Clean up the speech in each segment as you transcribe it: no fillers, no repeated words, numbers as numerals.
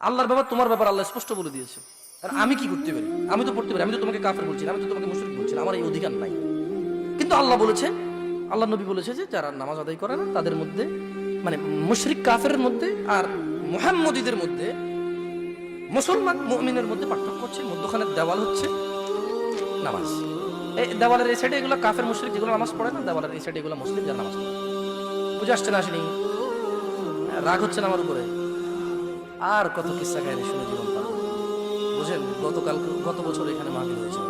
আল্লাহর ব্যাপার তোমার ব্যাপার আল্লাহ স্পষ্ট বলে দিয়েছে। আর আমি কি করতে পারি? আমি তো পড়তে পারি, আমি তো তোমাকে কাফের বলছি না, আমি তো তোমাকে মুশরিক বলছি না, আমার এই অধিকার নাই। কিন্তু আল্লাহ বলেছে, আল্লাহ নবী বলেছে যে যারা নামাজ আদায় করে না তাদের মধ্যে, মানে মুশরিক কাফেরের মধ্যে আর মুহাম্মদীদের মধ্যে, মুসলমান মুমিনের মধ্যে পার্থক্য হচ্ছে মধ্যখানের দেওয়াল হচ্ছে নামাজ। এই দেওয়ালের এই সাইডে এগুলো কাফের মুশরিক যেগুলো নামাজ পড়ে না, দেওয়ালের এই সাইডে এগুলো মুসলিম যারা নামাজ পড়ে। বুঝে আসছে না? আসেনি? রাগ হচ্ছে না আমার উপরে? আর কত কিস্সা কাহিনী শুনে জীবন পার করব। বুঝেন, গত বছর এখানে মাহফিল হয়েছে,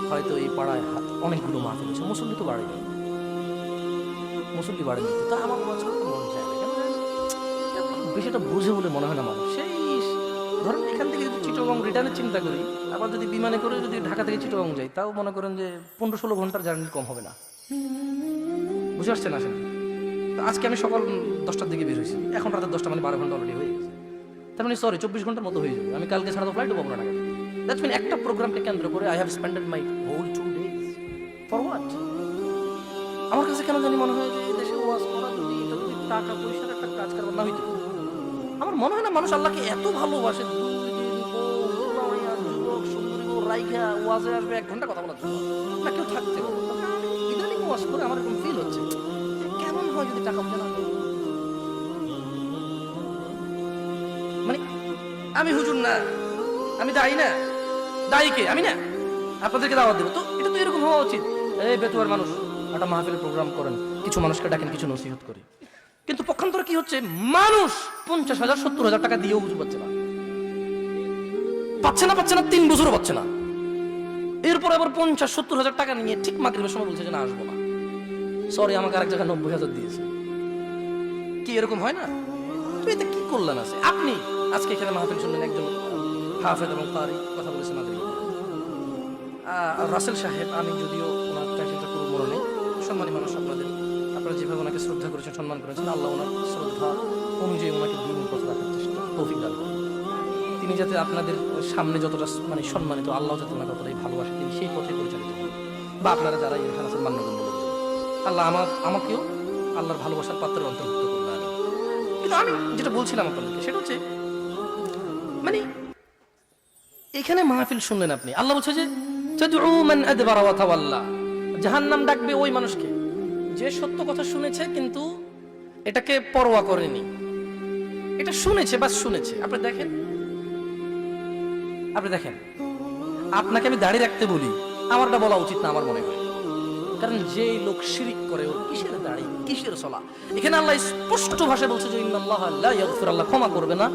হয়তো এই পাড়ায় অনেকগুলো মাহফিল হয়েছে, মুসল্লি তো বাড়েনি, মুসল্লি বাড়েনি, তা আমার ওয়াজ করতে মন চায় না। কেন বিষয়টা বুঝে বলে মনে হয় না মানুষ। সেই ধরেন এখান থেকে যদি চিটাগং রিটার্নের চিন্তা করি, আবার যদি বিমানে করে যদি ঢাকা থেকে চিটাগং যাই, তাও মনে করেন যে 15-16 ঘন্টার জার্নি কম হবে না। বুঝে আসছে না? আসেন, আজকে আমি সকাল 10টার দিকে বের হয়েছি, এখন রাতে 10টা, মানে 12 ঘন্টা অলরেডি হয়ে গেছে। তার মানে 24 ঘন্টার মতো হয়ে যাবে। আমি কালকে ছাড়া তো ফ্লাইটও পাবো না ঢাকা। দ্যাটস মিন একটা প্রোগ্রামকে কেন্দ্র করে I have spended my whole 2 days for what? আমার কাছে কেন জানি মনে হয় যে এই দেশে ওয়াজ করা যদি এটা যদি টাকা পয়সার একটা কাজ কারবার না হইতো, আমার মনে হয় না মানুষ আল্লাহকে এত ভালোবাসে 2 দিন সুন্দরী রাইখা ওয়াজে আসবে 1 ঘন্টা কথা বলার জন্য না, কেউ থাকতে পারবে। ইদানিং ওয়াজ করে আমার এরকম ফিল হচ্ছে কেমন হয় যদি টাকা পয়সা না হয়। মানে আমি হুজুর না, আমি দায়ী না, দায়ী কে? আমি না, আপনাদেরকে দাওয়াত দেবো তো, এটা তো এরকম হওয়া উচিত। এই বেতুয়ার মানুষ একটা মাহফিলের প্রোগ্রাম করেন, কিছু মানুষকে ডাকেন, কিছু নসিহত করে। কিন্তু পক্ষান্তরে কি হচ্ছে, মানুষ 50,000 70,000 টাকা দিয়েও হুজুর পাচ্ছে না, পাচ্ছে না, পাচ্ছে না, 3 বছরও পাচ্ছে না। এরপর আবার 50-70,000 টাকা নিয়ে ঠিক মাগরিবের সময় বলছে যে না, আসবো না, সরি, আমাকে আরেক জায়গায় 90,000 দিয়েছে। কি এরকম হয় না? তো এতে কি করলেন আছে আপনি? আজকে এখানে মাহফিল শুনলেন, একজন হাফেজ এবং কারি কথা বলেছেন রাসেল সাহেব। আমি যদিও ওনার টাইটেলটা পুরো মনে নেই, সম্মানী মানুষ, আপনারা যেভাবে ওনাকে শ্রদ্ধা করেছেন, সম্মান করেছেন, আল্লাহ ওনার শ্রদ্ধা অনুযায়ী ওনাকে দিনের কথা রাখার চেষ্টা তৌফিক দান করেন। তিনি যাতে আপনাদের সামনে যতটা মানে সম্মানিত, আল্লাহ যাতে ওনাকে ততটাই ভালোবাসে, তিনি সেই পথে পরিচালিত হন। বা আপনারা যারা এখানে আছেন মান্যগণ্য লোকজন, আল্লাহ আমাকেও আল্লাহর ভালোবাসার পাত্রের অন্তর্ভুক্ত করবেন। কিন্তু আমি যেটা বলছিলাম আপনাদেরকে, সেটা হচ্ছে মানে এখানে মাহফিল শুনলেন আপনি, আল্লাহ বলছে যে তাদউ মান আদবারা ওয়া তাওয়াল্লা, জাহান্নাম ডাকবে ওই মানুষকে যে সত্য কথা শুনেছে কিন্তু এটাকে পরোয়া করেনি। এটা শুনেছে, বাস শুনেছে। আপনি দেখেন, আপনাকে আমি দাড়ি রাখতে বলি, আমারটা বলা উচিত না আমার মনে হয়, কারণ যে লোক শিরিক করে ওর কিসের দাড়ি, কিসের সলা? এখানে আল্লাহ স্পষ্ট ভাষায় বলছে যে ইন্নাল্লাহা লা ইয়াগফিরু, আল্লাহ ক্ষমা করবে না